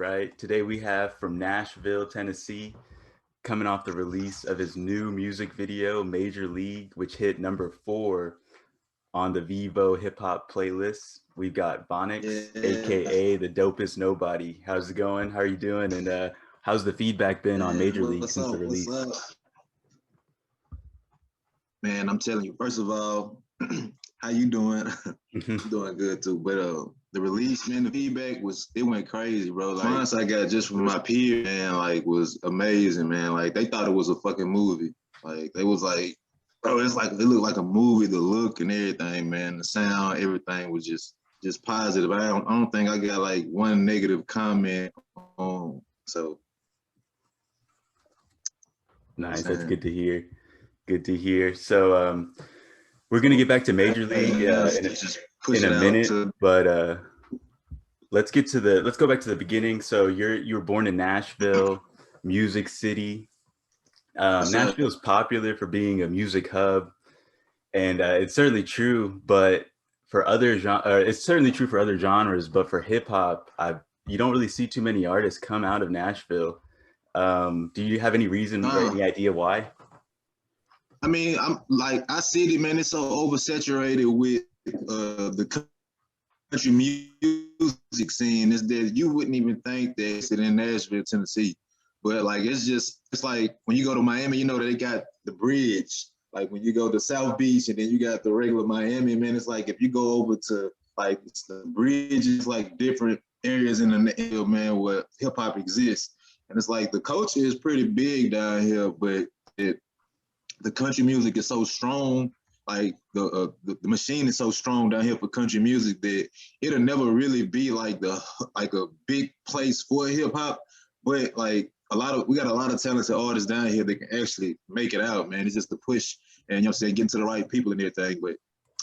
right. Today we have from Nashville, Tennessee, coming off the release of his new music video, Major League, which hit number 4 on the Vivo Hip Hop playlist. We've got VONEX, Yeah, aka the dopest nobody. How's it going? How are you doing? And how's the feedback been on man. Major League What's since the up? What's release? up? Man, I'm telling you, first of all, how you doing? I'm doing good too. But the release, man, the feedback it went crazy, bro. Like once I got just from my peers, man, like was amazing, man. Like they thought it was a fucking movie. Like they was like, bro, it's like it looked like a movie, the look and everything, man. The sound, everything was just positive. I don't think I got like one negative comment on. So you know what Nice, I'm that's saying? good to hear. Good to hear. So we're gonna get back to Major League Just push in a it out minute, to but let's go back to the beginning. So you were born in Nashville, Music City. what's up. Nashville is popular for being a music hub, and it's certainly true. But it's certainly true for other genres. But for hip hop, you don't really see too many artists come out of Nashville. Do you have any reason or Nah, any idea why? I mean, I'm like I see it, man. It's so oversaturated with the country music scene is that you wouldn't even think that it's in Nashville, Tennessee. But like it's like when you go to Miami, you know that they got the bridge. Like when you go to South Beach and then you got the regular Miami, man, it's like if you go over to like it's the bridges, like different areas in the area, man, where hip hop exists. And it's like the culture is pretty big down here, but the country music is so strong. Like the machine is so strong down here for country music that it'll never really be like a big place for hip hop. But like we got a lot of talented artists down here that can actually make it out, man. It's just the push and you know what I'm saying, getting to the right people and everything. But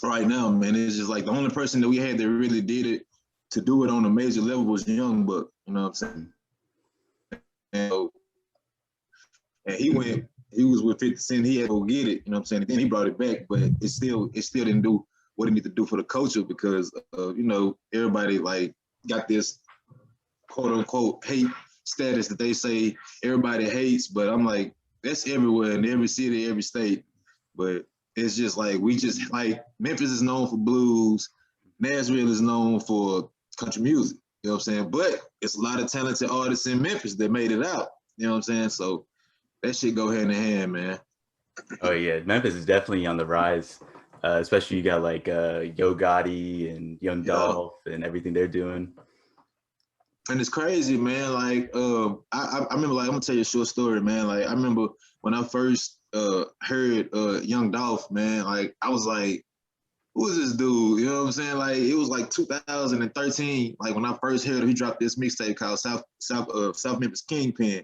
right now, man, it's just like the only person that we had that really did it to do it on a major level was Young Buck. You know what I'm saying? And, and he was with 50 Cent. He had to go get it, you know what I'm saying? And then he brought it back, but it still didn't do what it needed to do for the culture because, you know, everybody like got this quote unquote hate status that they say everybody hates, but I'm like, that's everywhere in every city, every state. But it's just like, we just like Memphis is known for blues, Nashville is known for country music, you know what I'm saying? But it's a lot of talented artists in Memphis that made it out, you know what I'm saying? So that shit go hand in hand, man. Oh yeah, Memphis is definitely on the rise. Especially you got like Yo Gotti and Young Yeah. Dolph and everything they're doing. And it's crazy, man. Like, I remember, like, I'm gonna tell you a short story, man. Like, I remember when I first heard Young Dolph, man. Like, I was like, who is this dude? You know what I'm saying? Like, it was like 2013. Like when I first heard him, he dropped this mixtape called South Memphis Kingpin.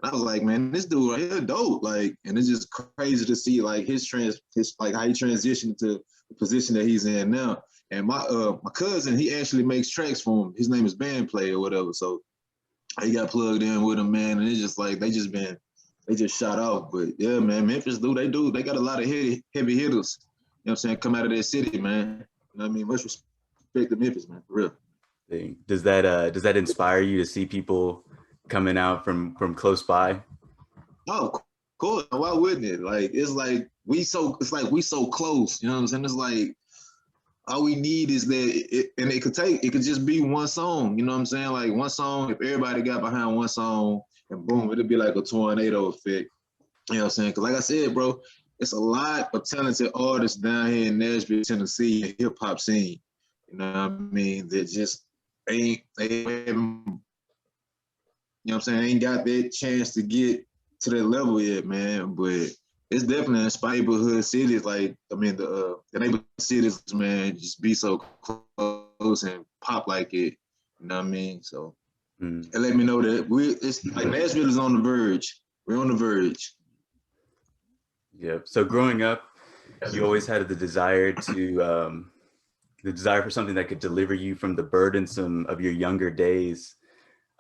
And I was like, man, this dude right here dope. Like, and it's just crazy to see like his like how he transitioned to the position that he's in now. And my cousin, he actually makes tracks for him. His name is Bandplay or whatever. So he got plugged in with him, man. And it's just like they just shot off. But yeah, man, Memphis they got a lot of heavy hitters. You know what I'm saying? Come out of that city, man. You know what I mean? Much respect to Memphis, man, for real. Does that inspire you to see people coming out from close by? Oh, cool. Why wouldn't it? Like it's like we so close. You know what I'm saying? It's like all we need is that, and it could just be one song. You know what I'm saying? Like one song. If everybody got behind one song, and boom, it'd be like a tornado effect. You know what I'm saying? Because like I said, bro, it's a lot of talented artists down here in Nashville, Tennessee, hip hop scene. You know what I mean? That just ain't you know what I'm saying, ain't got that chance to get to that level yet, man. But it's definitely inspired neighborhood cities. Like, I mean, the neighborhood cities, man, just be so close and pop like it. You know what I mean? So it let me know that it's like Nashville is on the verge. We're on the verge. Yeah. So growing up, you always had the desire for something that could deliver you from the burdensome of your younger days.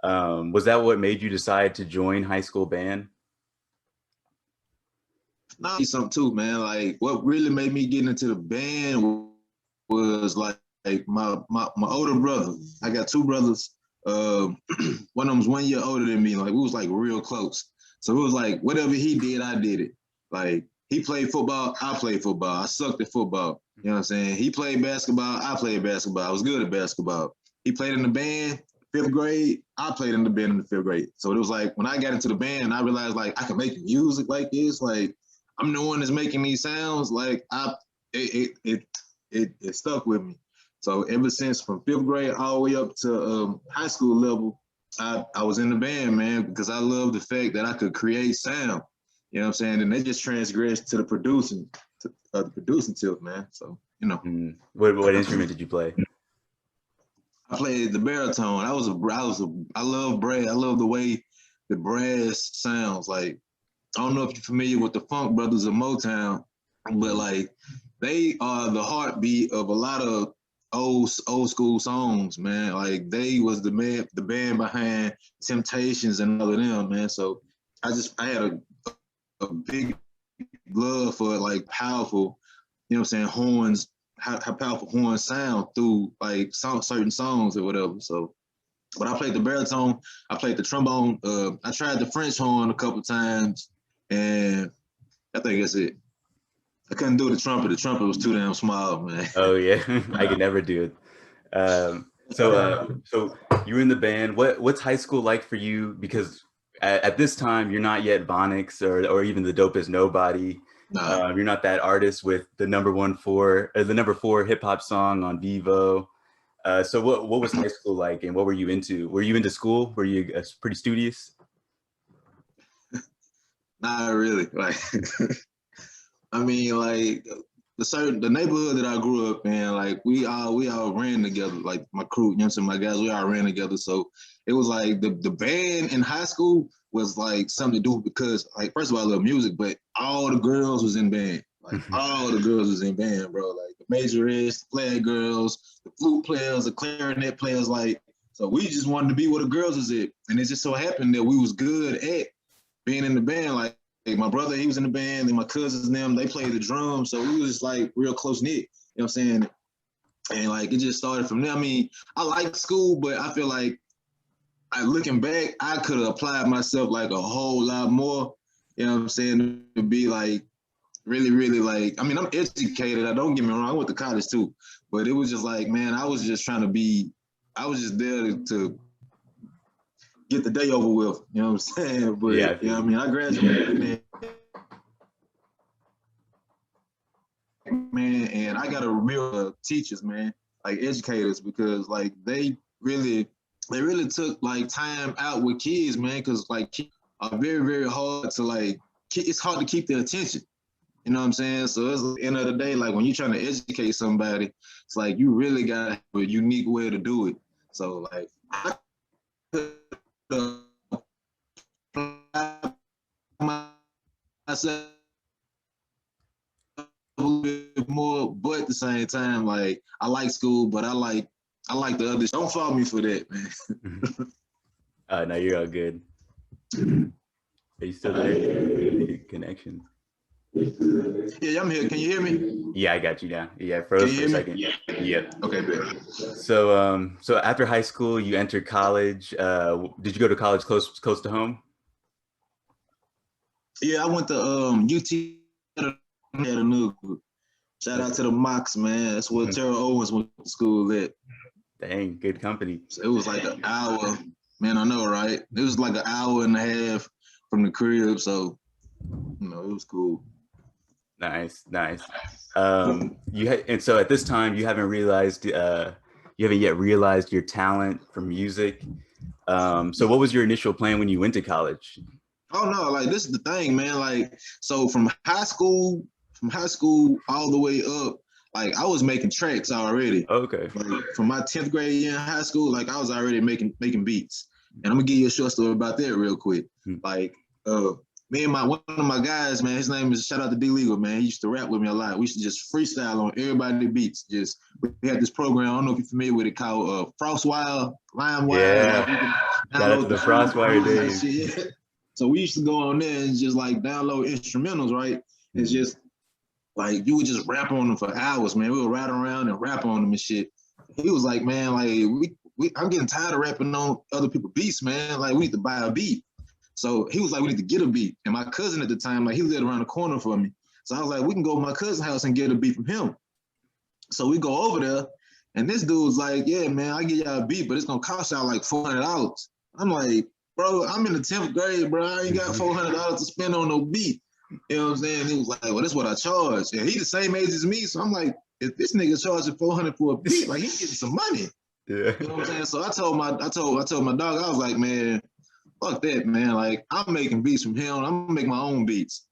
Was that what made you decide to join high school band? Now something too, man. Like what really made me get into the band was like my older brother. I got two brothers. one of them was 1 year older than me. Like we was like real close. So it was like whatever he did, I did it. Like he played football, I played football. I sucked at football. You know what I'm saying? He played basketball, I played basketball. I was good at basketball. He played in the band, 5th grade. I played in the band in the 5th grade. So it was like when I got into the band, I realized like I can make music like this. Like I'm the one that's making these sounds. Like it stuck with me. So ever since from 5th grade all the way up to high school level, I was in the band, man, because I love the fact that I could create sound. You know what I'm saying? And they just transgressed to the producing, the producing tip, man. So, you know. What instrument did you play? I played the baritone. I love brass. I love the way the brass sounds. Like, I don't know if you're familiar with the Funk Brothers of Motown, but like they are the heartbeat of a lot of old school songs, man. Like they was the band behind Temptations and all of them, man. So I had a big love for like powerful, you know what I'm saying, horns, how powerful horns sound through like certain songs or whatever. So, but I played the baritone, I played the trombone, I tried the French horn a couple times, and I think that's it. I couldn't do the trumpet. The trumpet was too damn small, man. Oh yeah, I could never do it. So you were in the band. What's high school like for you? Because at this time you're not yet VONEX or even the dopest nobody. Nah. You're not that artist with the number 4 hip hop song on Vivo. So what was high school like, and what were you into? Were you into school? Were you pretty studious? Not really. Like, I mean, like the neighborhood that I grew up in, like we all ran together. Like my crew, you know what I'm saying, my guys, we all ran together. So it was like the band in high school was like something to do because, like, first of all, I love music, but all the girls was in band. Like all the girls was in band, bro. Like the majorists, the flag girls, the flute players, the clarinet players. Like, so we just wanted to be where the girls was at, and it just so happened that we was good at being in the band. Like my brother, he was in the band, and my cousins and them, they played the drums. So we was just like real close knit. You know what I'm saying? And like it just started from there. I mean, I like school, but I feel like looking back, I could have applied myself like a whole lot more. You know what I'm saying? To be like really, really like, I mean, I'm educated. I don't get me wrong. I went to college too, but it was just like, man, I was just there to get the day over with. You know what I'm saying? But Yeah, you know what I mean? I graduated, man, and I got to remember teachers, man, like educators, because like they really took like time out with kids, man, because like kids are very, very hard to like, it's hard to keep their attention. You know what I'm saying? So it's at the end of the day, like when you're trying to educate somebody, it's like you really got to have a unique way to do it. So like I could myself a little bit more, but at the same time, like I like school, but I like the others. Don't follow me for that, man. No, you're all good. Are you still there? Connection. Yeah, I'm here. Can you hear me? Yeah, I got you now. Yeah, froze for a second. Yeah. Yep. Okay, good. So after high school, you entered college. Did you go to college close to home? Yeah, I went to UT Chattanooga. Shout out to the Mocs, man. That's where Terrell Owens went to school at. Dang, good company. So it was like an hour. Man, I know, right? It was like an hour and a half from the crib, so you know, it was cool. Nice. And so at this time, you haven't yet realized your talent for music. So what was your initial plan when you went to college? Oh no, like this is the thing, man. Like, so from high school all the way up, like I was making tracks already. Okay. Like from my 10th grade year in high school, like I was already making beats. And I'm gonna give you a short story about that real quick. Like me and one of my guys, man, his name is, shout out to D Legal, man. He used to rap with me a lot. We used to just freestyle on everybody's beats. Just we had this program, I don't know if you're familiar with it, called Frostwire, LimeWire. Yeah. Shout out to the Frostwire days. Yeah. So we used to go on there and just like download instrumentals, right? It's just like you would just rap on them for hours, man. We would ride around and rap on them and shit. He was like, man, like I'm getting tired of rapping on other people's beats, man. Like, we need to buy a beat. So he was like, we need to get a beat. And my cousin at the time, like, he lived around the corner from me. So I was like, we can go to my cousin's house and get a beat from him. So we go over there, and this dude's like, yeah, man, I give y'all a beat, but it's gonna cost y'all like $400. I'm like, bro, I'm in the 10th grade, bro. I ain't got $400 to spend on no beat. You know what I'm saying? He was like, well, that's what I charge. And he the same age as me. So I'm like, if this nigga charging $400 for a beat, like, he's getting some money. Yeah. You know what I'm saying? So I told my dog, I was like, man, fuck that, man. Like, I'm making beats from him. I'm gonna make my own beats.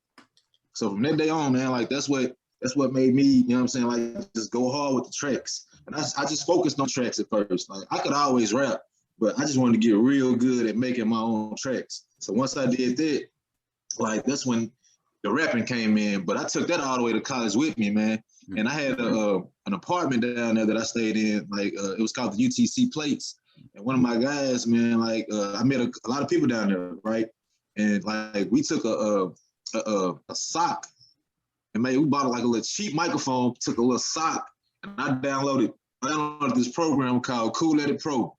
So from that day on, man, like, that's what made me, you know what I'm saying, like, just go hard with the tracks. And I just focused on tracks at first. Like, I could always rap, but I just wanted to get real good at making my own tracks. So once I did that, like, that's when the rapping came in. But I took that all the way to college with me, man. And I had an apartment down there that I stayed in. Like, it was called the UTC Plates. And one of my guys, man, like, I met a lot of people down there, right? And like, we took a sock, and man, we bought like a little cheap microphone, took a little sock, and I downloaded this program called Cool Edit Pro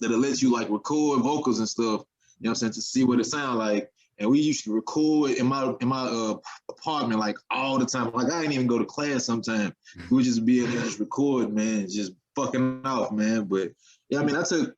that'll let you like record vocals and stuff, you know what I'm saying, to see what it sounds like. And we used to record in my apartment like all the time. Like, I didn't even go to class sometimes. We would just be able to just record, man, just fucking off, man. But yeah, I mean, I took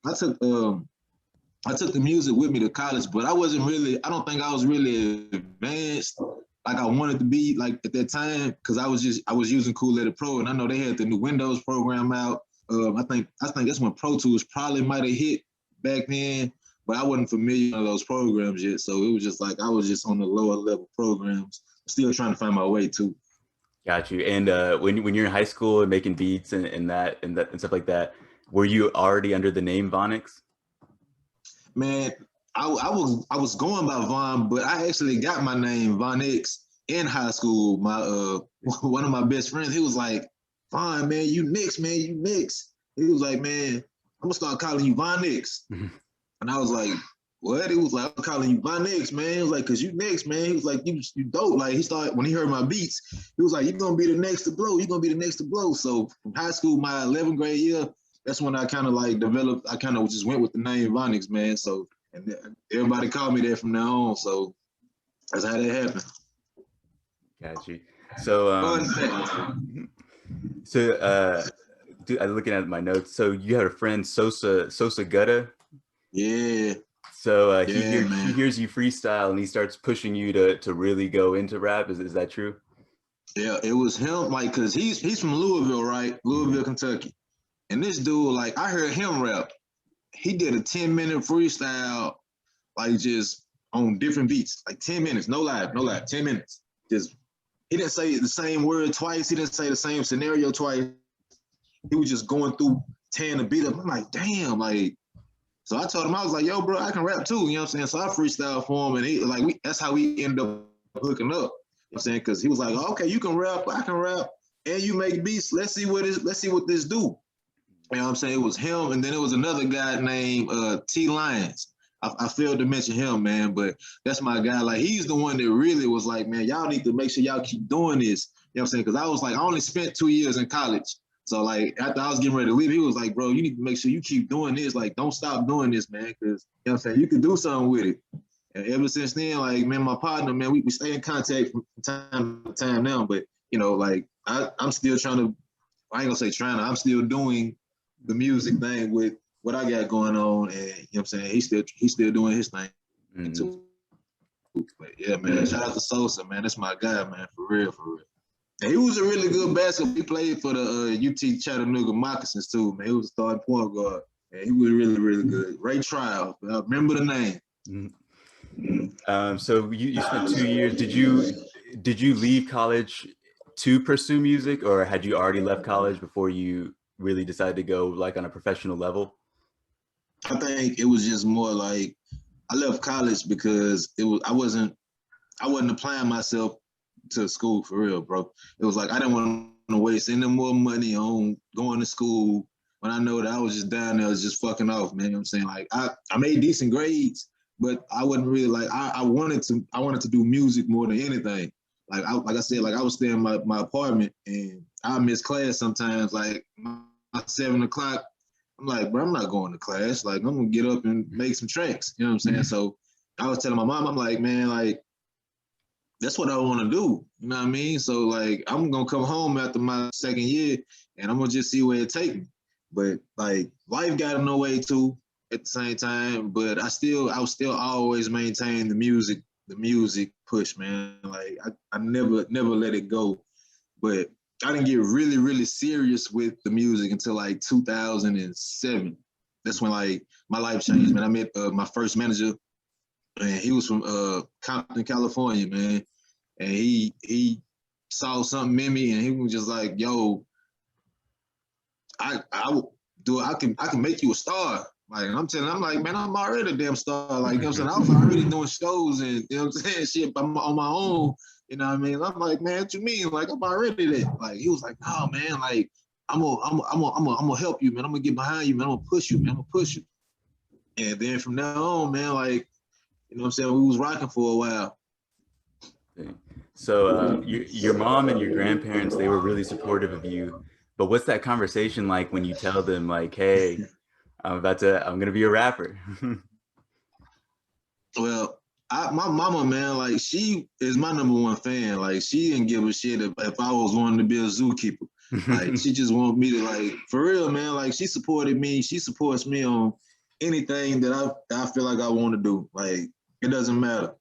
the music with me to college, but I don't think I was really advanced like I wanted to be like at that time, because I was using Cool Edit Pro, and I know they had the new Windows program out. I think that's when Pro Tools probably might have hit back then, but I wasn't familiar with those programs yet. So it was just like I was just on the lower level programs, still trying to find my way too. Got you. And when you're in high school and making beats and stuff like that, were you already under the name VONEX? Man, I was going by Von, but I actually got my name VONEX in high school. My one of my best friends, he was like, "Fine, man, you next, man, you next." He was like, "Man, I'm gonna start calling you VONEX," and I was like, "What?" He was like, "I'm calling you VONEX, man." He was like, "Cause you next, man." He was like, "You dope." Like, he started when he heard my beats, he was like, "You're gonna be the next to blow. You're gonna be the next to blow." So from high school, my 11th grade year, that's when I kind of like developed. I kind of just went with the name VONEX, man. So. And everybody called me that from now on. So that's how that happened. Got you. So, I'm looking at my notes. So you had a friend, Sosa Gutta. Yeah. So he hears you freestyle and he starts pushing you to really go into rap. Is that true? Yeah, it was him. Like, cause he's from Louisville, right? Louisville, Kentucky. And this dude, like, I heard him rap. He did a 10-minute freestyle, like, just on different beats, like 10 minutes, no lie, 10 minutes. Just, he didn't say the same word twice. He didn't say the same scenario twice. He was just going through, tearing the beat up. I'm like, damn, like, so I told him, I was like, yo, bro, I can rap too, you know what I'm saying? So I freestyle for him, and he, like, that's how we ended up hooking up, you know what I'm saying? Because he was like, okay, you can rap, I can rap, and you make beats. Let's see what this do. You know what I'm saying? It was him, and then it was another guy named T Lyons. I failed to mention him, man, but that's my guy. Like, he's the one that really was like, man, y'all need to make sure y'all keep doing this. You know what I'm saying? Because I was like, I only spent 2 years in college. So, like, after I was getting ready to leave, he was like, bro, you need to make sure you keep doing this. Like, don't stop doing this, man, because, you know what I'm saying, you can do something with it. And ever since then, like, man, my partner, man, we stay in contact from time to time now. But, you know, like, I'm still trying to, I ain't gonna say trying to, I'm still doing the music thing with what I got going on, and you know what I'm saying, he's still doing his thing too. But yeah, man, shout out to Sosa, man. That's my guy, man, for real. And he was a really good basketball. He played for the UT Chattanooga Moccasins too, man. He was a starting point guard. And he was really, really good. Ray Trial, remember the name. So you spent 2 years. Did you leave college to pursue music, or had you already left college before you really decided to go like on a professional level? I think it was just more like I left college because I wasn't applying myself to school for real, bro. It was like I didn't want to waste any more money on going to school when I know that I was just down there just fucking off, man. You know what I'm saying? Like I made decent grades, but I wasn't really like I wanted to do music more than anything. Like I said, like I was staying in my apartment and I miss class sometimes, like 7 o'clock. I'm like, bro, I'm not going to class. Like, I'm gonna get up and make some tracks. You know what I'm saying? So I was telling my mom, I'm like, man, like, that's what I want to do. You know what I mean? So like, I'm gonna come home after my second year, and I'm gonna just see where it take me. But like, life got in the way too at the same time. But I was still always maintain the music push, man. Like I never let it go. But I didn't get really, really serious with the music until like 2007. That's when like my life changed, man. I met my first manager, and he was from Compton, California, man. And he saw something in me, and he was just like, "Yo, I can make you a star." Like I'm like, man, I'm already a damn star. Like, you know what I'm saying? I was already doing shows and you know what I'm saying, shit on my own. You know what I mean? I'm like, man, what you mean? Like, I'm already there. Like, he was like, no, man, like, I'm gonna help you, man. I'm gonna get behind you, man. I'm gonna push you, man. I'm gonna push you. And then from now on, man, like, you know what I'm saying? We was rocking for a while. So your mom and your grandparents, they were really supportive of you. But what's that conversation like when you tell them like, hey, I'm gonna be a rapper? Well, my mama, man, like she is my number one fan. Like she didn't give a shit if I was wanting to be a zookeeper. Like she just wanted me to like for real, man. Like she supported me. She supports me on anything that I feel like I want to do. Like it doesn't matter.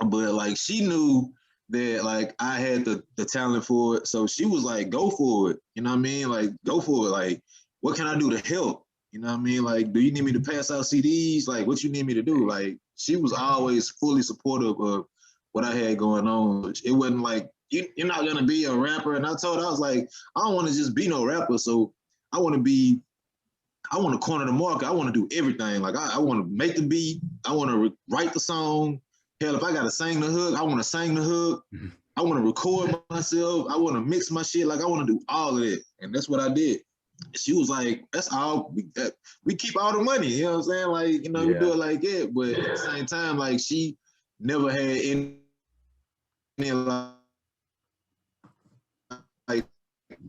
But like she knew that like I had the talent for it. So she was like, go for it. You know what I mean? Like go for it. Like what can I do to help? You know what I mean? Like, do you need me to pass out CDs? Like, what you need me to do? Like, she was always fully supportive of what I had going on. It wasn't like, you're not going to be a rapper. And I told her, I was like, I don't want to just be no rapper. So I want to corner the market. I want to do everything. Like, I want to make the beat. I want to write the song. Hell, if I got to sing the hook, I want to sing the hook. I want to record myself. I want to mix my shit. Like, I want to do all of it. And that's what I did. She was like, that's all we keep all the money, you know what I'm saying? Like, you know, we do it like that. But at the same time, like she never had any like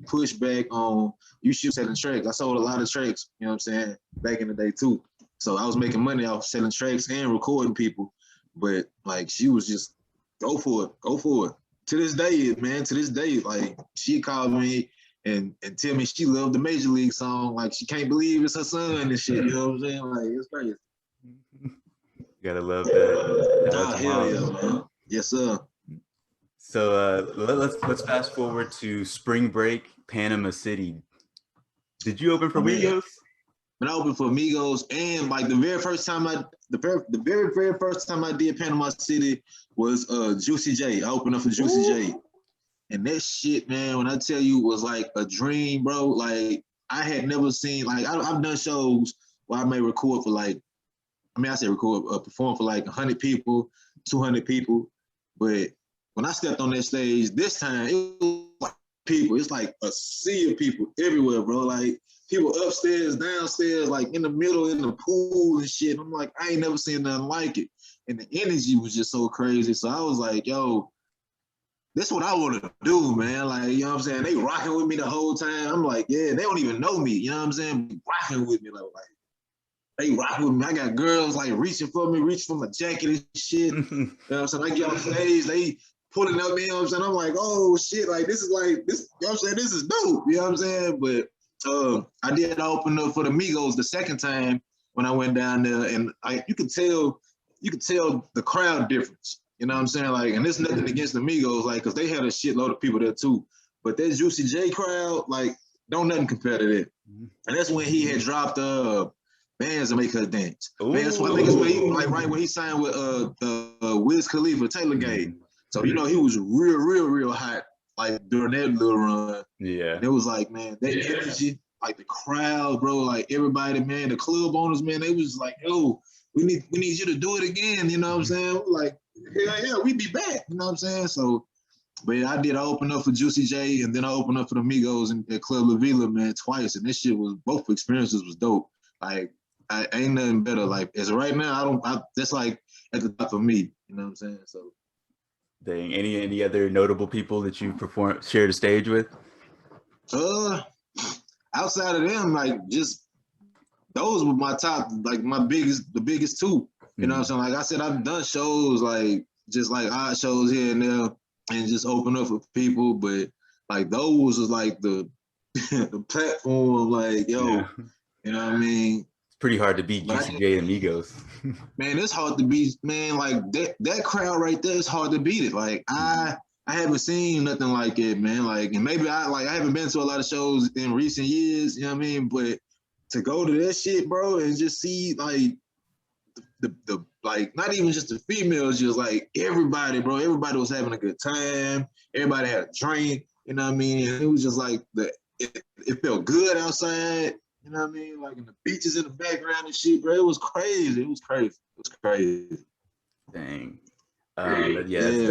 pushback on you should selling tracks. I sold a lot of tracks, you know what I'm saying, back in the day too. So I was making money off selling tracks and recording people. But like she was just go for it, go for it. To this day, man, to this day, like she called me and tell me she loved the Major League song. Like she can't believe it's her son and shit. You know what I'm saying? Like it's crazy. You gotta love that. Oh hell yeah, man. Yes sir. So let's fast forward to spring break, Panama City. Did you open for Migos? When I opened for Migos, and like the very very first time I did Panama City was Juicy J. I opened up for Juicy J. And that shit, man, when I tell you, was like a dream, bro. Like I had never seen, like I've done shows where I may record for like, I say record, perform for like 100 people, 200 people. But when I stepped on that stage this time, it was like people. It's like a sea of people everywhere, bro. Like people upstairs, downstairs, like in the middle, in the pool and shit. I'm like, I ain't never seen nothing like it. And the energy was just so crazy. So I was like, yo, this what I want to do, man. Like, you know what I'm saying? They rocking with me the whole time. I'm like, yeah, they don't even know me. You know what I'm saying? Rocking with me. Like they rock with me. I got girls like reaching for me, reaching for my jacket and shit. You know what I'm saying? I get on stage, they pulling up me, you know what I'm saying? I'm like, oh shit, like this is like this, you know what I'm saying? This is dope, you know what I'm saying? But I did open up for the Migos the second time when I went down there, and you could tell the crowd difference. You know what I'm saying? Like, and there's nothing against the Migos, like, cause they had a shitload of people there too. But that Juicy J crowd, like, don't nothing compare to that. And that's when he had dropped bands to make her dance. Man, that's why I think it's when he, like right when he signed with Wiz Khalifa, Taylor Gang. So you know he was real hot like during that little run. Yeah. And it was like, man, that energy, like the crowd, bro, like everybody, man, the club owners, man, they was like, yo, we need you to do it again. You know what I'm saying? Like, hell yeah, we be back. You know what I'm saying? So, but yeah, I open up for Juicy J, and then I opened up for the Migos at Club La Vila, man, twice. And this shit was, both experiences was dope. Like, I ain't nothing better. Like, as of right now, that's like at the top of me. You know what I'm saying? So, dang, any other notable people that you shared a stage with? outside of them, like just those were my top, like the biggest two. You know what I'm saying? Like I said, I've done shows like just like odd shows here and there, and just open up for people. But like those was like the the platform. Like yo, you know what I mean? It's pretty hard to beat Juicy J and Migos. Man, it's hard to beat. Man, like that crowd right there, it's hard to beat it. Like I haven't seen nothing like it, man. Like, and maybe I haven't been to a lot of shows in recent years. You know what I mean? But to go to that shit, bro, and just see like the like not even just the females, just like everybody, bro. Everybody was having a good time. Everybody had a drink. You know what I mean? And it was just like it felt good outside. You know what I mean? Like in the beaches in the background and shit, bro. It was crazy. It was crazy. It was crazy. Dang. But yeah, that's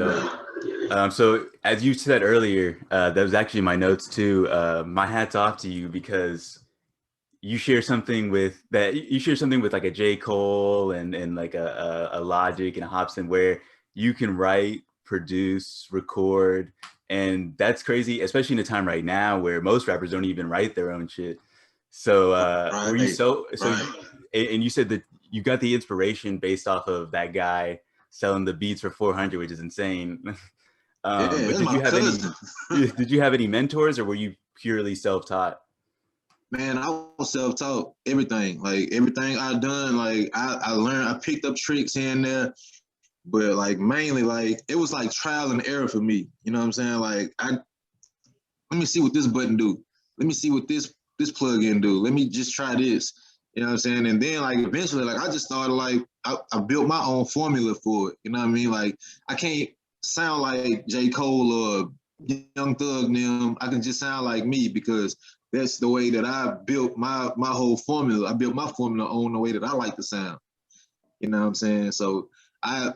dope. So as you said earlier, that was actually my notes too. My hat's off to you because you share something with like a J. Cole and like a Logic and a Hobson where you can write, produce, record, and that's crazy, especially in a time right now where most rappers don't even write their own shit. So were you and you said that you got the inspiration based off of that guy selling the beats for 400, which is insane. But did you have any mentors or were you purely self-taught? Man, I was self-taught. Everything, like everything I done, like I learned. I picked up tricks here and there, but like mainly, like it was like trial and error for me. You know what I'm saying? Like let me see what this button do. Let me see what this plug-in do. Let me just try this. You know what I'm saying? And then like eventually, like I just started like I built my own formula for it. You know what I mean? Like I can't sound like J. Cole or Young Thug them. I can just sound like me because that's the way that I built my whole formula. I built my formula on the way that I like to sound. You know what I'm saying? So I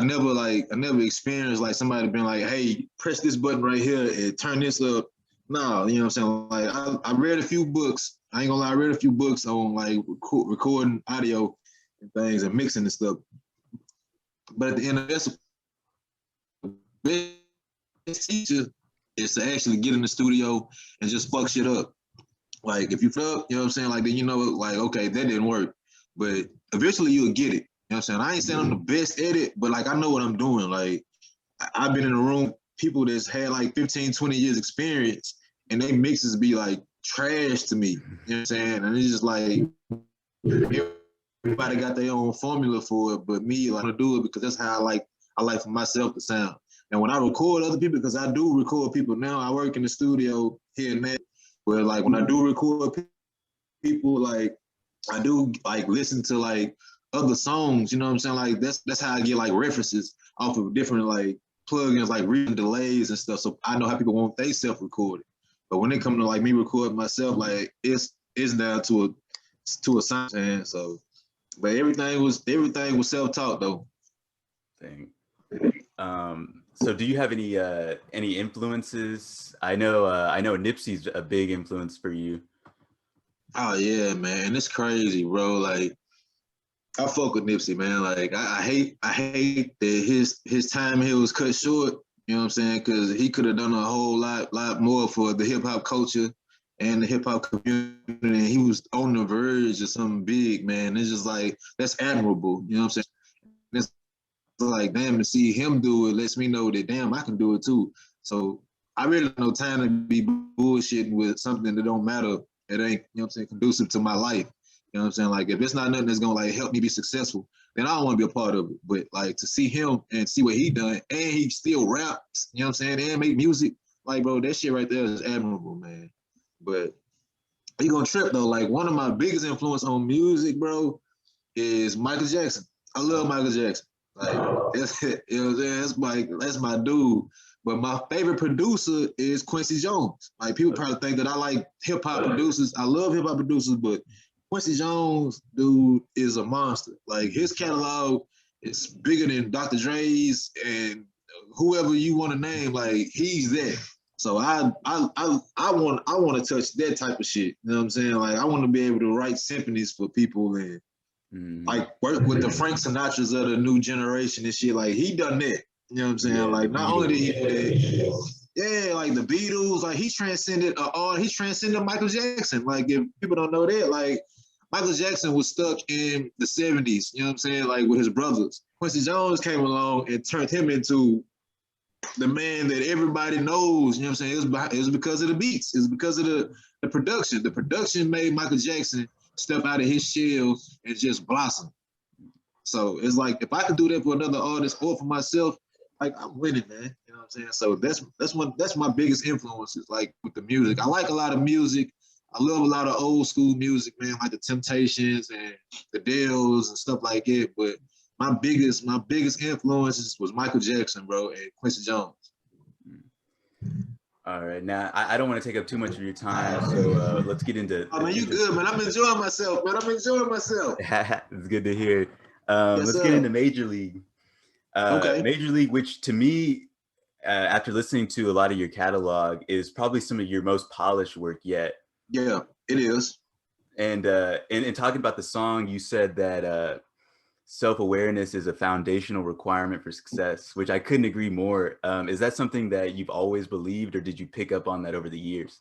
never experienced like somebody being like, hey, press this button right here and turn this up. No, you know what I'm saying? Like I read a few books. I ain't gonna lie, I read a few books on like recording audio and things and mixing and stuff. But at the end of this, best teacher is to actually get in the studio and just fuck shit up. Like if you fuck, you know what I'm saying? Like then you know, like okay, that didn't work, but eventually you'll get it. You know what I'm saying? I ain't saying I'm the best at it, but like I know what I'm doing. Like I've been in a room, people that's had like 15, 20 years experience, and they mixes be like trash to me. You know what I'm saying? And it's just like everybody got their own formula for it, but me, like, I want to do it because that's how I like for myself to sound. And when I record other people, because I do record people now, I work in the studio here and there. But like when I do record people, like I do like listen to like other songs. You know what I'm saying? Like that's how I get like references off of different like plugins, like reading delays and stuff. So I know how people want they self-recorded. But when it comes to like me recording myself, like it's down to a science. So, but everything was self-taught though. Thing. So do you have any influences? I know Nipsey's a big influence for you. Oh yeah, man, it's crazy, bro. Like I fuck with Nipsey, man. Like I hate that his time here was cut short. You know what I'm saying? Because he could have done a whole lot more for the hip hop culture and the hip hop community. And he was on the verge of something big, man. It's just like that's admirable. You know what I'm saying? It's like damn, to see him do it lets me know that damn I can do it too. So I really have no time to be bullshitting with something that don't matter. It ain't, you know what I'm saying, conducive to my life. You know what I'm saying? Like if it's not nothing that's gonna like help me be successful, then I don't want to be a part of it. But like to see him and see what he done, and he still raps, you know what I'm saying, and make music, like bro, that shit right there is admirable, man. But you gonna trip though. Like one of my biggest influence on music, bro, is Michael Jackson. I love Michael Jackson. Like that's my dude. But my favorite producer is Quincy Jones. Like people probably think that I like hip hop producers. I love hip hop producers, but Quincy Jones, dude, is a monster. Like his catalog is bigger than Dr. Dre's and whoever you want to name. Like he's there. So I want to touch that type of shit. You know what I'm saying? Like I want to be able to write symphonies for people and like work with the Frank Sinatras of the new generation and shit. Like he done that. You know what I'm saying? Yeah, like not only did he do that, yeah, like the Beatles, like he transcended Michael Jackson. Like if people don't know that, like Michael Jackson was stuck in the 70s, you know what I'm saying, like with his brothers. Quincy Jones came along and turned him into the man that everybody knows, you know what I'm saying? It was because of the beats. It was because of the production. The production made Michael Jackson step out of his shell and just blossom. So it's like, if I could do that for another artist or for myself, like, I'm winning, man. You know what I'm saying? So that's my biggest influences, like with the music. I like a lot of music. I love a lot of old school music, man, like the Temptations and the Dells and stuff like it. But my biggest influences was Michael Jackson, bro, and Quincy Jones. All right, now I don't want to take up too much of your time, so let's get into. Oh man, you good, man? I'm enjoying myself, man. I'm enjoying myself. It's good to hear. Yes, Let's sir. get into Major League. Okay. Major League, which to me, after listening to a lot of your catalog, is probably some of your most polished work yet. Yeah, it is. And in talking about the song, you said that self-awareness is a foundational requirement for success, which I couldn't agree more. Is that something that you've always believed, or did you pick up on that over the years?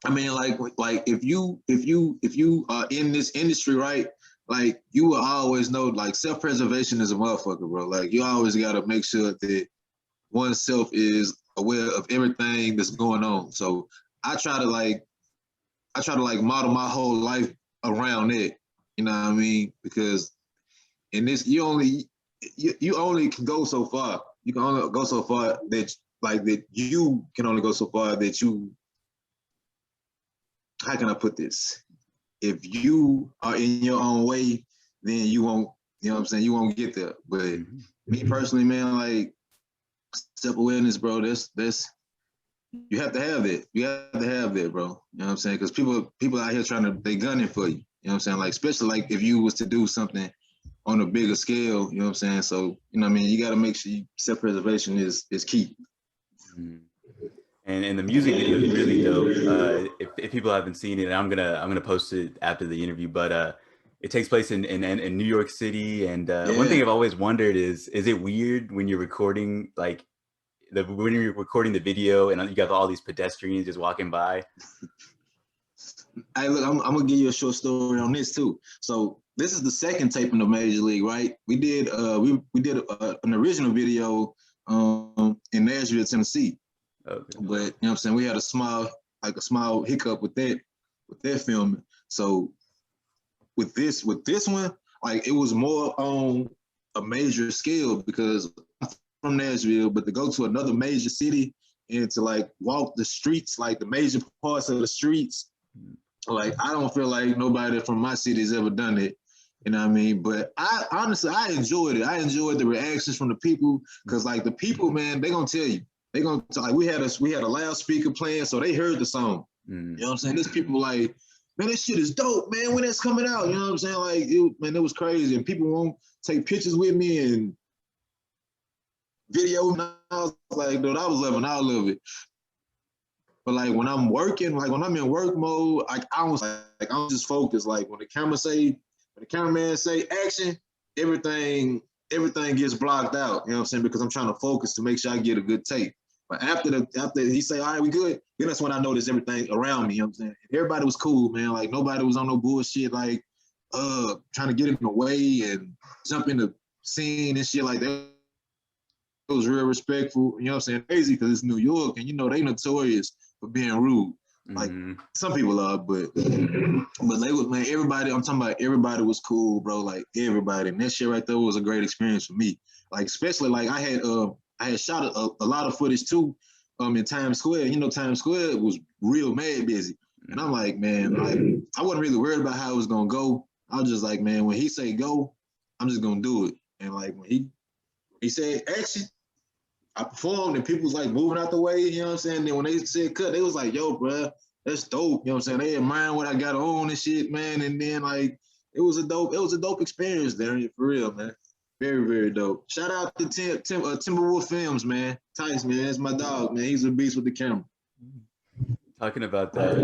I mean, like if you are in this industry, right? Like, you will always know, like, self-preservation is a motherfucker, bro. Like, you always gotta make sure that oneself is aware of everything that's going on. So I try to like model my whole life around it. You know what I mean? Because in this, you only can go so far. You can only go so far that you can only go so far that you. How can I put this? If you are in your own way, then you won't. You know what I'm saying? You won't get there. But me personally, man, like, self-awareness, bro. That's you have to have it. You have to have that, bro. You know what I'm saying? Because people out here they gunning for you. You know what I'm saying? Like, especially like if you was to do something on a bigger scale, you know what I'm saying? So, you know what I mean? You got to make sure self-preservation is key. And the music video is really dope. If people haven't seen it, I'm gonna post it after the interview. But it takes place in New York City. And one thing I've always wondered is it weird when you're recording, like, when you're recording the video and you got all these pedestrians just walking by? Hey, look, I'm gonna give you a short story on this too. So this is the second taping of Major League, right? We did we did an original video in Nashville, Tennessee. Okay. But you know what I'm saying, we had a small hiccup with that filming. So with this one, like, it was more on a major scale because I'm from Nashville, but to go to another major city and to, like, walk the streets, like the major parts of the streets, like, I don't feel like nobody from my city has ever done it. You know what I mean? But I honestly, I enjoyed it. I enjoyed the reactions from the people, because, like, the people, man, they gonna tell you. They gonna, like, we had a loudspeaker playing, so they heard the song. You know what I'm saying? There's people like, man, this shit is dope, man. When it's coming out, you know what I'm saying? Like, it was crazy, and people won't take pictures with me and video. And I was like, dude, I was loving all of it. But, like, when I'm working, like, when I'm in work mode, like, I'm just focused. Like, when the cameraman say action, everything gets blocked out. You know what I'm saying? Because I'm trying to focus to make sure I get a good take. But after he say, all right, we good, then that's when I noticed everything around me. You know what I'm saying? Everybody was cool, man. Like, nobody was on no bullshit, like, trying to get in the way and jump in the scene and shit like that. It was real respectful. You know what I'm saying? Crazy because it's New York, and, you know, they notorious for being rude. Like, some people are, but they was, man, everybody, I'm talking about everybody was cool, bro. Like, everybody. And that shit right there was a great experience for me. Like, especially, like, I had shot a lot of footage too in Times Square. You know, Times Square was real mad busy. And I'm like, man, like, I wasn't really worried about how it was gonna go. I was just like, man, when he say go, I'm just gonna do it. And, like, when he said action, I performed, and people was, like, moving out the way, you know what I'm saying? Then when they said cut, they was like, yo, bro, that's dope. You know what I'm saying? They admiring what I got on and shit, man. And then, like, it was a dope experience there, for real, man. Very, very dope. Shout out to Timberwolf Films, man. Tice, man. That's my dog, man. He's a beast with the camera. Talking about that,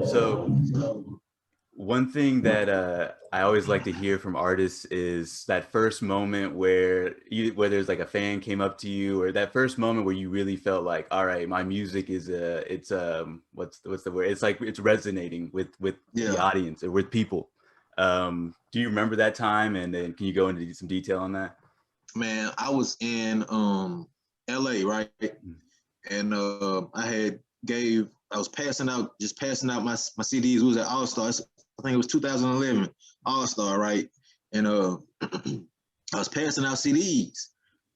so one thing that I always like to hear from artists is that first moment where there's like a fan came up to you, or that first moment where you really felt like, all right, my music is what's the word? It's like it's resonating with the audience or with people. Do you remember that time? And then can you go into some detail on that? Man, I was in LA, right? And I was passing out my CDs. It was at All Stars. I think it was 2011 All Star, right? And I was passing out CDs,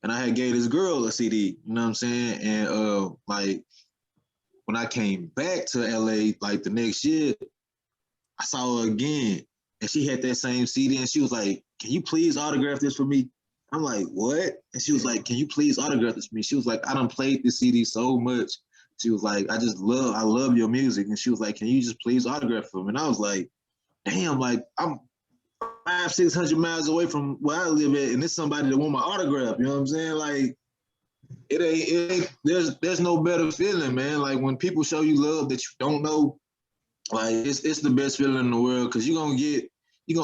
and I had gave this girl a CD. You know what I'm saying? And like when I came back to LA, like the next year, I saw her again, and she had that same CD, and she was like, "Can you please autograph this for me?" I'm like, "What?" And she was like, "Can you please autograph this for me?" She was like, "I done played this CD so much." She was like, I love your music." And she was like, "Can you just please autograph for me?" And I was like, damn, like I'm 500-600 miles away from where I live at, and it's somebody that want my autograph. You know what I'm saying? Like it ain't there's no better feeling, man. Like when people show you love that you don't know, like it's the best feeling in the world, because you're gonna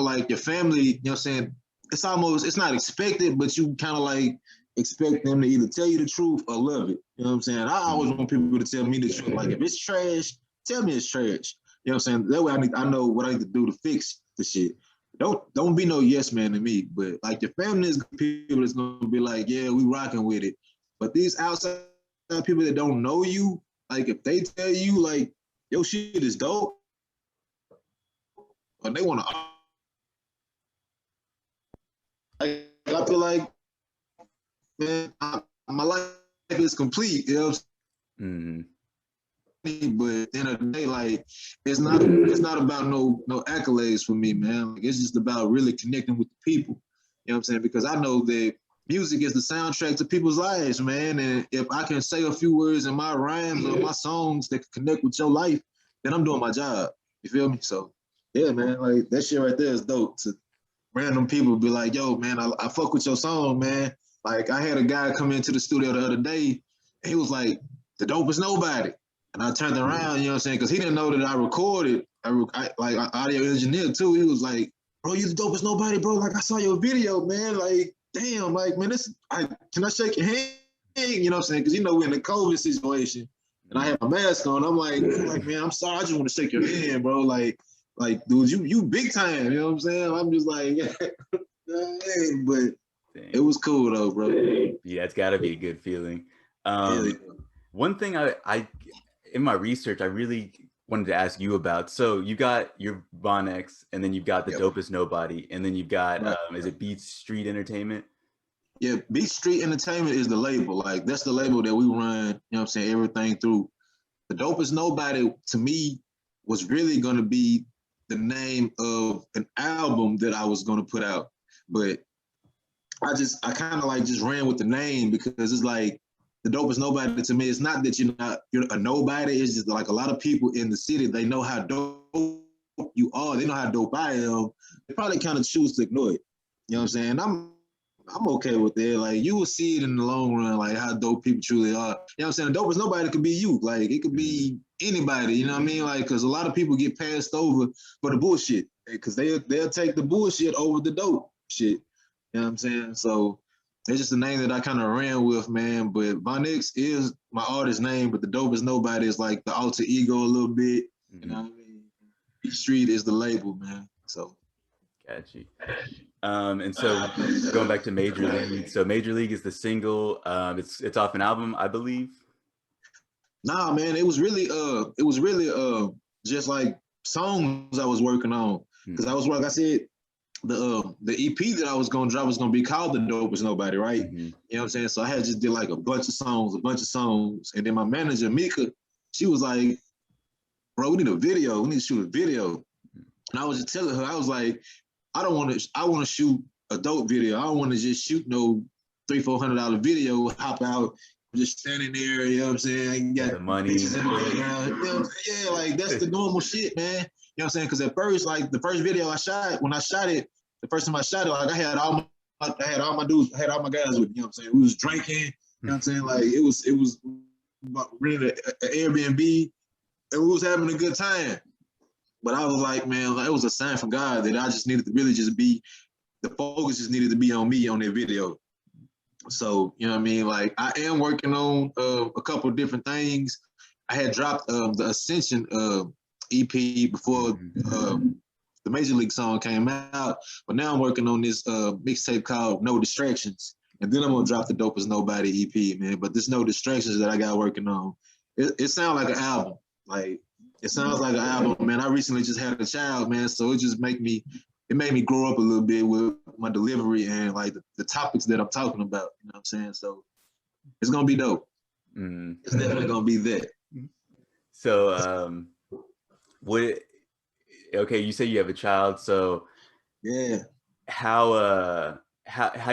like your family, you know what I'm saying? It's not expected, but you kind of like expect them to either tell you the truth or love it. You know what I'm saying? I always want people to tell me the truth. Like if it's trash, tell me it's trash. You know what I'm saying? That way I know what I need to do to fix the shit. Don't be no yes man to me. But like your family is people that's gonna be like, yeah, we rocking with it. But these outside people that don't know you, like if they tell you like your shit is dope, or they want to, I feel like, man, my life is complete. You know what I'm saying? But at the end of the day, like it's not about no accolades for me, man. Like, it's just about really connecting with the people. You know what I'm saying? Because I know that music is the soundtrack to people's lives, man. And if I can say a few words in my rhymes or my songs that can connect with your life, then I'm doing my job. You feel me? So yeah, man, like that shit right there is dope. To random people be like, yo, man, I fuck with your song, man. Like I had a guy come into the studio the other day, and he was like, the dope is nobody. And I turned around, you know what I'm saying? Because he didn't know that I recorded. Like audio engineer too. He was like, bro, you the dopest nobody, bro. Like I saw your video, man. Like, damn, like, man, can I shake your hand? You know what I'm saying? Because you know we're in the COVID situation, and I have my mask on. I'm like, man, I'm sorry. I just want to shake your hand, bro. Like, dude, you big time. You know what I'm saying? I'm just like, but Dang. it was cool though, bro. Yeah, it's got to be a good feeling. One thing I in my research I really wanted to ask you about. So you got your VONEX, and then you've got the Dopest Nobody, and then you've got is it Beat Street Entertainment? Yeah, Beat Street Entertainment is the label. Like that's the label that we run. You know what I'm saying? Everything through. The Dopest Nobody to me was really gonna be the name of an album that I was gonna put out, but I kind of like just ran with the name, because it's like the Dopest Nobody to me. It's not that you're a nobody. It's just like a lot of people in the city, they know how dope you are. They know how dope I am. They probably kind of choose to ignore it. You know what I'm saying? I'm okay with that. Like you will see it in the long run, like how dope people truly are. You know what I'm saying? The Dopest Nobody could be you. Like it could be anybody. You know what I mean? Like because a lot of people get passed over for the bullshit, because they'll take the bullshit over the dope shit. You know what I'm saying? So it's just a name that I kind of ran with, man. But VONEX is my artist name, but the Dopest Nobody is like the alter ego a little bit. You know what I mean? Beat Street is the label, man. So Got you. And so going back to Major League. So Major League is the single. It's off an album, I believe. Nah, man, it was really just like songs I was working on, because I was like I said, the EP that I was gonna drop was gonna be called The Dopest Nobody, right? You know what I'm saying? So I had just did like a bunch of songs, and then my manager Mika, she was like, bro, we need a video, we need to shoot a video. And I was just telling her, I was like, I want to shoot a dope video. I don't want to just shoot no $300-400 video, hop out, just standing there, you know what I'm saying? You got the money in the background. You know what I'm saying? Yeah, like that's the normal shit, man. You know what I'm saying? Because at first, like the first video I shot, when I shot it, the first time I shot it, like I had all my dudes, I had all my guys with me, you know what I'm saying? We was drinking, you know what I'm saying? Like it was renting an Airbnb, and we was having a good time. But I was like, man, like, it was a sign from God that I just needed to really just be, the focus just needed to be on me on that video. So, you know what I mean? Like I am working on a couple of different things. I had dropped the Ascension EP before the the Major League song came out, but now I'm working on this mixtape called No Distractions. And then I'm gonna drop the Dope as Nobody EP, man. But there's No Distractions that I got working on. It sounds like an album. Like it sounds like an album, man. I recently just had a child, man. So it just made me grow up a little bit with my delivery and like the topics that I'm talking about. You know what I'm saying? So it's gonna be dope. It's definitely gonna be that. So okay, you say you have a child, so yeah. How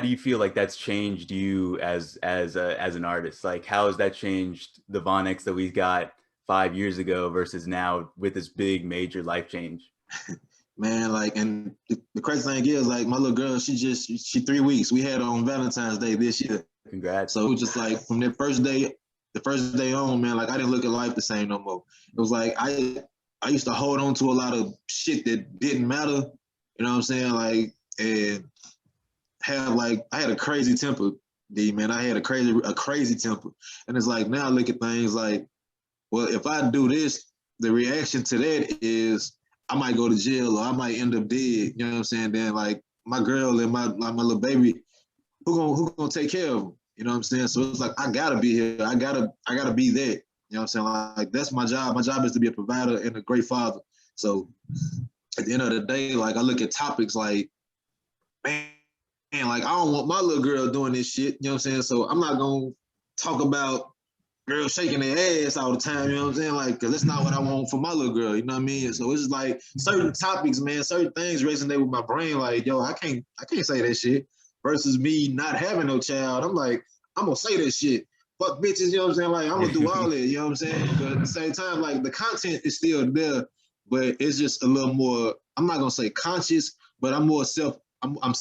do you feel like that's changed you as an artist? Like how has that changed the VONEX that we got 5 years ago versus now with this big major life change? Man, like, and the crazy thing is, like, my little girl, she 3 weeks. We had her on Valentine's Day this year. Congrats. So it was just like from that first day, the first day on, man, like I didn't look at life the same no more. It was like I used to hold on to a lot of shit that didn't matter. You know what I'm saying? Like, and I had a crazy temper, D, man. I had a crazy temper. And it's like now I look at things like, well, if I do this, the reaction to that is I might go to jail or I might end up dead. You know what I'm saying? Then like my girl and my little baby, who gonna take care of them? You know what I'm saying? So it's like I gotta be here. I gotta be there. You know what I'm saying? Like that's my job. My job is to be a provider and a great father. So at the end of the day, like I look at topics like, man, like I don't want my little girl doing this shit. You know what I'm saying? So I'm not gonna talk about girls shaking their ass all the time, you know what I'm saying? Like, because that's not what I want for my little girl, you know what I mean? So it's just like certain topics, man, certain things resonate with my brain. Like, yo, I can't say that shit. Versus me not having no child, I'm like, I'm gonna say that shit. Fuck bitches, you know what I'm saying? Like, I'm gonna do all that, you know what I'm saying? But at the same time, like, the content is still there, but it's just a little more, I'm not gonna say conscious, but I'm more I'm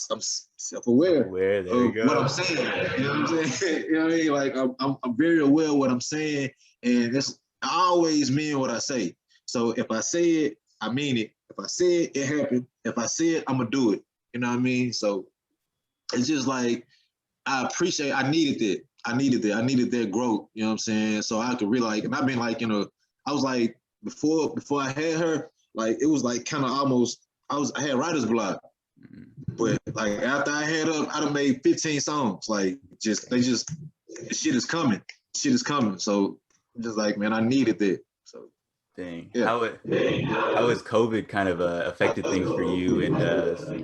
self-aware of what I'm saying. You know what I'm saying? You know what I mean? Like I'm very aware of what I'm saying, and I always mean what I say. So if I say it, I mean it. If I say it, it happened. If I say it, I'm gonna do it. You know what I mean? So it's just like I needed that. I needed that growth. You know what I'm saying? So I could really like, and I've been like, you know, I was like before I had her, like it was like kind of almost I had writer's block. But like after I had up, I done made 15 songs. Like shit is coming. Shit is coming. So I'm just like, man, I needed that. So dang. Yeah. How has COVID kind of affected things for you, and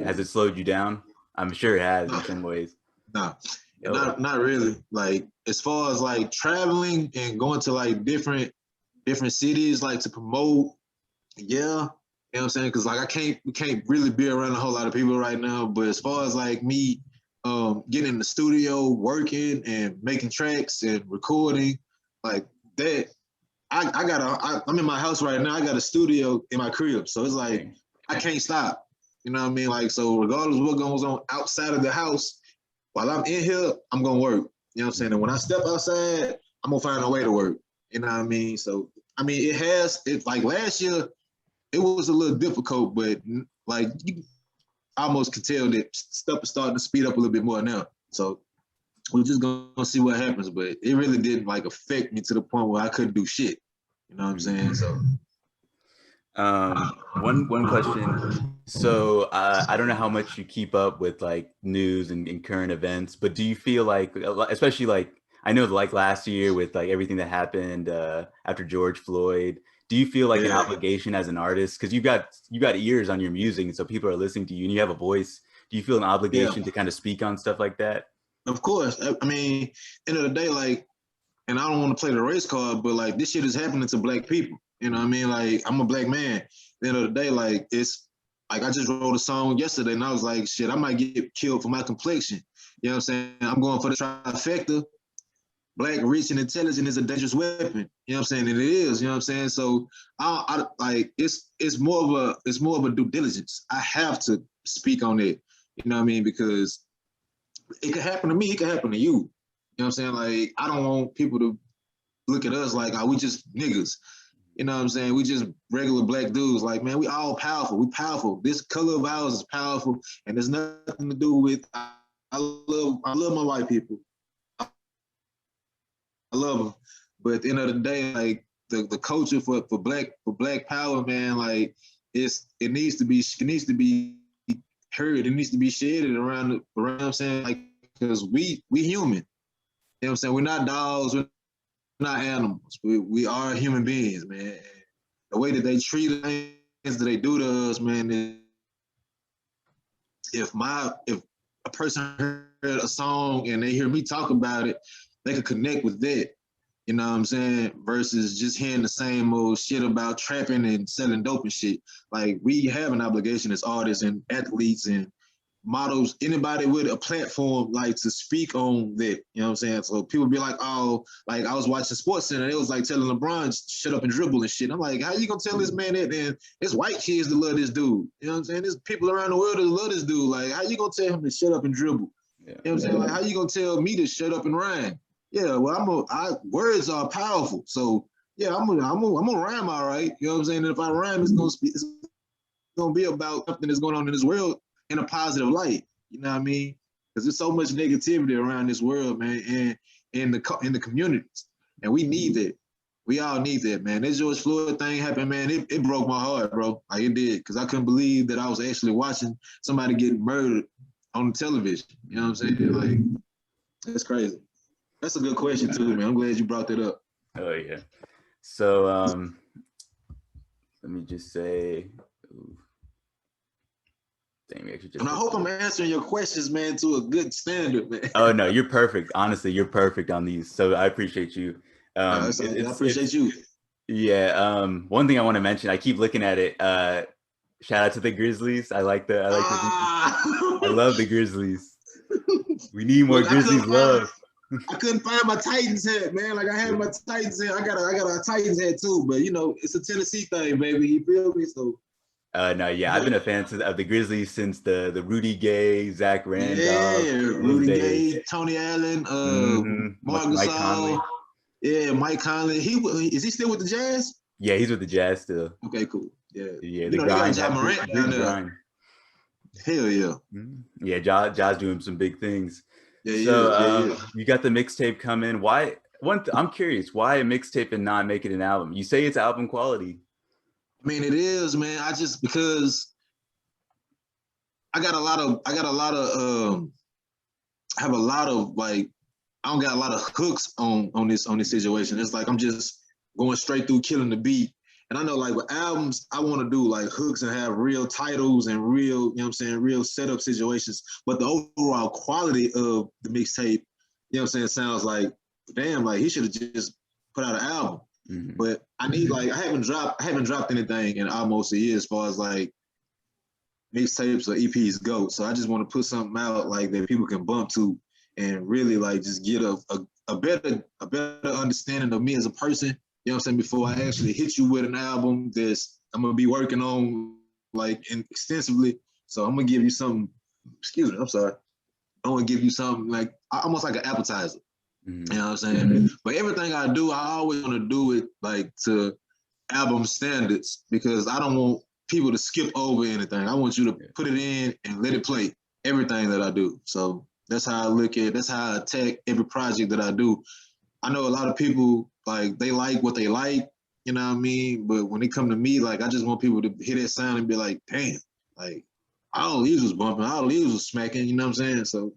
has it slowed you down? I'm sure it has in some ways. Nah, not really. Like as far as like traveling and going to like different cities, like to promote, yeah. You know what I'm saying? Because like we can't really be around a whole lot of people right now. But as far as like me getting in the studio, working and making tracks and recording, like that, I'm in my house right now. I got a studio in my crib. So it's like I can't stop. You know what I mean? Like, so regardless of what goes on outside of the house, while I'm in here, I'm gonna work. You know what I'm saying? And when I step outside, I'm gonna find a way to work. You know what I mean? So I mean it like last year, it was a little difficult, but like you almost could tell that stuff is starting to speed up a little bit more now. So we're just gonna see what happens. But it really didn't like affect me to the point where I couldn't do shit. You know what I'm saying? So one question. So I don't know how much you keep up with like news and current events, but do you feel like, especially like I know like last year with like everything that happened after George Floyd, do you feel like an obligation as an artist, because you got ears on your music, and so people are listening to you and you have a voice? Do you feel an obligation to kind of speak on stuff like that? Of course. I mean, end of the day, like, and I don't want to play the race card, but like this shit is happening to black people. You know what I mean? Like I'm a black man. At the end of the day, like it's like I just wrote a song yesterday and I was like, shit, I might get killed for my complexion. You know what I'm saying? I'm going for the trifecta. Black, rich, and intelligent is a dangerous weapon. You know what I'm saying? And it is. You know what I'm saying? So I like it's more of a due diligence. I have to speak on it. You know what I mean? Because it could happen to me. It could happen to you. You know what I'm saying? Like I don't want people to look at us like, oh, we just niggas. You know what I'm saying? We just regular black dudes. Like, man, we all powerful. We powerful. This color of ours is powerful, and there's nothing to do with. I love my white people. I love them, but at the end of the day, like the culture for black power, man, like it needs to be heard. It needs to be shared around I'm saying, like, because we human. You know what I'm saying? We're not dogs, we're not animals. We are human beings, man. The way that they treat us, that they do to us, man, if a person heard a song and they hear me talk about it, they could connect with that. You know what I'm saying? Versus just hearing the same old shit about trapping and selling dope and shit. Like, we have an obligation as artists and athletes and models, anybody with a platform, like, to speak on that. You know what I'm saying? So people be like, oh, like, I was watching Sports Center, it was like telling LeBron shut up and dribble and shit. I'm like, how you gonna tell this man that? And it's white kids that love this dude. You know what I'm saying? There's people around the world that love this dude. Like, how you gonna tell him to shut up and dribble? Yeah. You know what I'm saying? Like, how you gonna tell me to shut up and rhyme? Yeah, well, words are powerful. So yeah, I'm gonna rhyme all right. You know what I'm saying? And if I rhyme, it's gonna be about something that's going on in this world in a positive light. You know what I mean? Because there's so much negativity around this world, man, and in the communities, and we need that. We all need that, man. This George Floyd thing happened, man. It broke my heart, bro. Like, it did, because I couldn't believe that I was actually watching somebody get murdered on television. You know what I'm saying? Like, that's crazy. That's a good question too, man. I'm glad you brought that up. Oh yeah. So let me just say, and I hope I'm answering your questions, man, to a good standard, man. Oh no, you're perfect. Honestly, you're perfect on these. So I appreciate you. I appreciate you. Yeah. One thing I want to mention, I keep looking at it. Shout out to the Grizzlies. I love the Grizzlies. We need more Grizzlies love. I couldn't find my Titans hat, man. Like, I had my Titans hat. I got a Titans hat too, but you know, it's a Tennessee thing, baby. You feel me? So. No, yeah, I've been a fan of the Grizzlies since the Rudy Gay, Zach Randolph. Yeah, Rudy Gay, Tony Allen, Mark Mike Conley. Yeah, Mike Conley. Is he still with the Jazz? Yeah, he's with the Jazz still. Okay, cool. Yeah, yeah. The grind, Ja Morant down there. Grind. Hell yeah. Yeah, Ja's doing some big things. Yeah, so you got the mixtape coming. Why? I'm curious. Why a mixtape and not make it an album? You say it's album quality. I mean, it is, man. Because I have a lot of like, I don't got a lot of hooks on this situation. It's like I'm just going straight through killing the beat. And I know, like, with albums, I want to do like hooks and have real titles and real, you know what I'm saying, real setup situations. But the overall quality of the mixtape, you know what I'm saying, sounds like, damn, like, he should have just put out an album. Mm-hmm. But I need, like, I haven't dropped anything in almost a year as far as like mixtapes or EPs go. So I just want to put something out like that people can bump to and really, like, just get a better understanding of me as a person. You know what I'm saying? Before I actually hit you with an album I'm going to be working on, like, extensively. So I'm going to give you something, excuse me, I'm sorry. I want to give you something like almost like an appetizer. Mm-hmm. You know what I'm saying? Mm-hmm. But everything I do, I always want to do it like to album standards, because I don't want people to skip over anything. I want you to put it in and let it play, everything that I do. So that's how I attack every project that I do. I know a lot of people, like, they like what they like, you know what I mean? But when they come to me, like, I just want people to hear that sound and be like, damn, like, all these was bumping, all these was smacking, you know what I'm saying? So,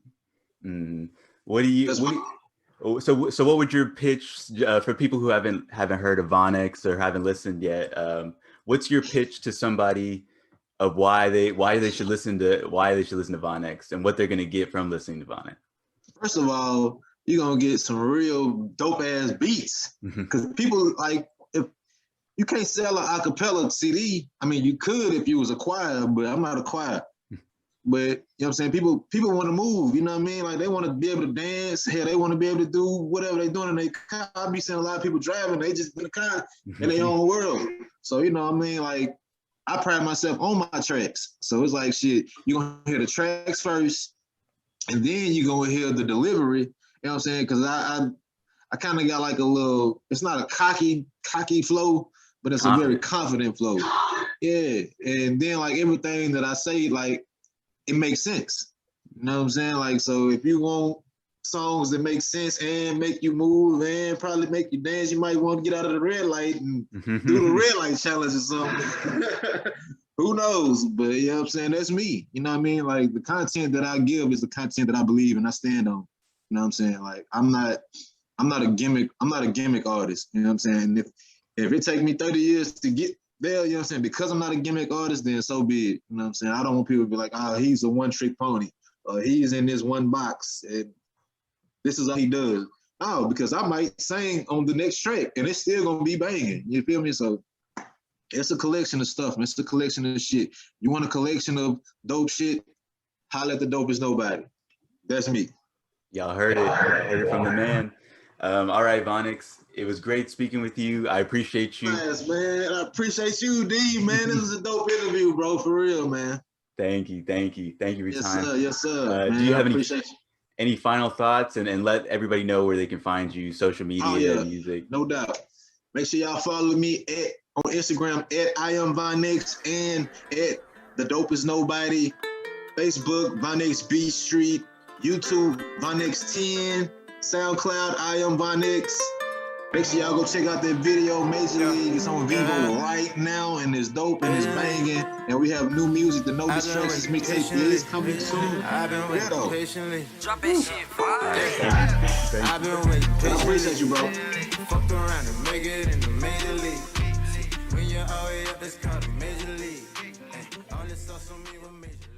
So what would your pitch for people who haven't heard of VONEX or haven't listened yet? What's your pitch to somebody of why they should listen to VONEX and what they're going to get from listening to VONEX? First of all, you're going to get some real dope ass beats, because people, like, if you can't sell an acapella CD, I mean, you could if you was a choir, but I'm not a choir. But, you know what I'm saying, people want to move, you know what I mean? Like, they want to be able to dance. Hell, they want to be able to do whatever they're doing in their car. I be seeing a lot of people driving, they just in the car in their own world. So, you know what I mean? Like, I pride myself on my tracks. So it's like, shit, you're going to hear the tracks first, and then you're going to hear the delivery. You know what I'm saying? Because I kind of got like a little, it's not a cocky flow, but it's a very confident flow. Yeah. And then, like, everything that I say, like, it makes sense. You know what I'm saying? Like, so if you want songs that make sense and make you move and probably make you dance, you might want to get out of the red light and do the red light challenge or something. Who knows? But you know what I'm saying? That's me. You know what I mean? Like the content that I give is the content that I believe and I stand on. You know what I'm saying? Like I'm not a gimmick, I'm not a gimmick artist. You know what I'm saying? And if it take me 30 years to get there, you know what I'm saying? Because I'm not a gimmick artist, then so be it. You know what I'm saying? I don't want people to be like, oh, he's a one-trick pony. Or he's in this one box and this is all he does. No, because I might sing on the next track and it's still gonna be banging. You feel me? So it's a collection of stuff. It's a collection of shit. You want a collection of dope shit? Holla at the dopest nobody. That's me. Y'all heard it. Y'all heard it from the man. All right, VONEX. It was great speaking with you. I appreciate you. Yes, man. I appreciate you, D, man. This is a dope interview, bro. For real, man. Thank you. Thank you. Thank you for your Yes, time. sir. Yes, sir. Man, do you have any final thoughts and let everybody know where they can find you, social media, music? No doubt. Make sure y'all follow me on Instagram at I am VONEX and at the dopest nobody. Facebook, VONEX B Street. YouTube, VONEX 10. SoundCloud, I am VONEX. Make sure y'all go check out that video, Major League. It's on Vivo right now, and it's dope and it's banging. And we have new music. The No Distractions mixtape is coming soon. I've been waiting patiently. Drop that shit, I've been waiting patiently. I appreciate you, bro. Fucked around and make it in the major league. When you're all the way up, that's called a major league. All this sauce on me with major league.